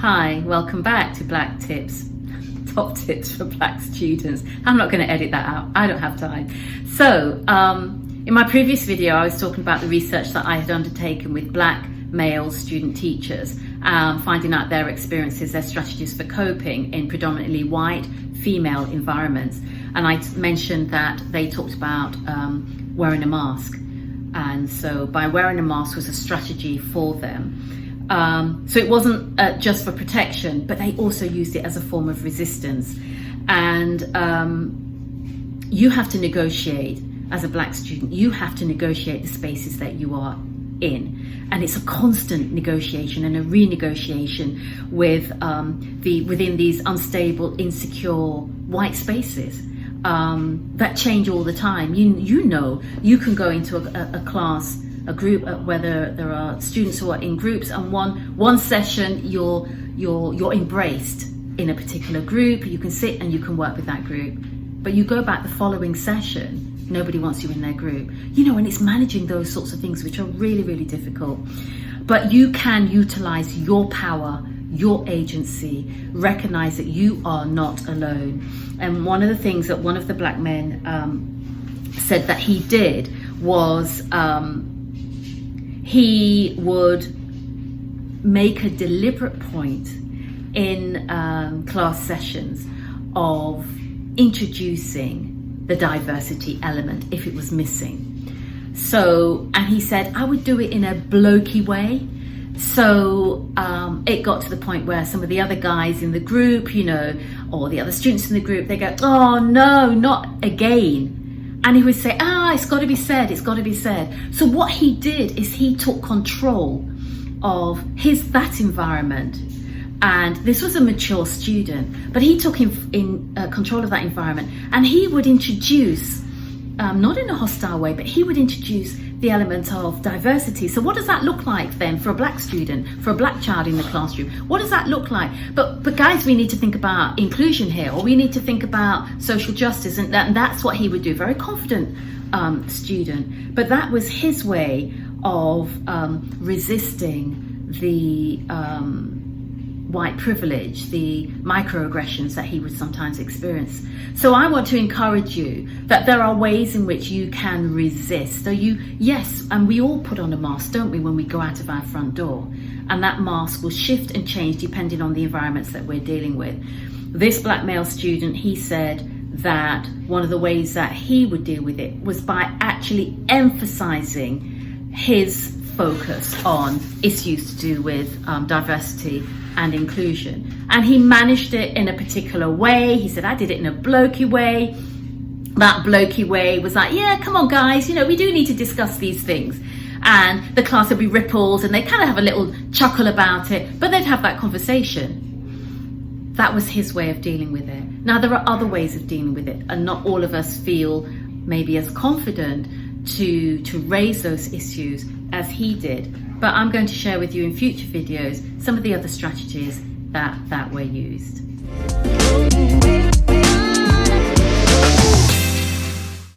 Hi, welcome back to Black Tips, top tips for Black students. I'm not going to edit that out, I don't have time. So, in my previous video, I was talking about the research that I had undertaken with Black male student teachers, finding out their experiences, their strategies for coping in predominantly white female environments. And I mentioned that they talked about wearing a mask. And so by wearing a mask was a strategy for them. So it wasn't just for protection, but they also used it as a form of resistance. And you have to negotiate as a Black student, you have to negotiate the spaces that you are in. And it's a constant negotiation and a renegotiation with within these unstable, insecure white spaces that change all the time. You know, you can go into a class, a group, whether there are students who are in groups, and one session you're embraced in a particular group. You can sit and you can work with that group, but you go back the following session, nobody wants you in their group. You know, and it's managing those sorts of things which are really, really difficult. But you can utilize your power, your agency, recognize that you are not alone. And one of the things that one of the Black men said that he did was he would make a deliberate point in class sessions of introducing the diversity element if it was missing. So, and he said, I would do it in a blokey way. So it got to the point where some of the other guys in the group, you know, or the other students in the group, they go, oh no, not again. And he would say, it's got to be said, it's got to be said. So what he did is he took control of that environment. And this was a mature student, but he took in control of that environment, and he would introduce, not in a hostile way, but he would introduce the element of diversity. So what does that look like then for a Black student, for a Black child in the classroom? What does that look like? But guys, we need to think about inclusion here, or we need to think about social justice, and that's what he would do. Very confident student, but that was his way of resisting the white privilege, the microaggressions that he would sometimes experience. So I want to encourage you that there are ways in which you can resist. So yes, and we all put on a mask, don't we, when we go out of our front door? And that mask will shift and change depending on the environments that we're dealing with. This Black male student, he said that one of the ways that he would deal with it was by actually emphasizing his focus on issues to do with diversity and inclusion. And he managed it in a particular way. He said, I did it in a blokey way. That blokey way was like, yeah, come on guys, you know, we do need to discuss these things. And the class would be rippled and they kind of have a little chuckle about it, but they'd have that conversation. That was his way of dealing with it. Now, there are other ways of dealing with it, and not all of us feel maybe as confident to raise those issues as he did. But I'm going to share with you in future videos some of the other strategies that were used.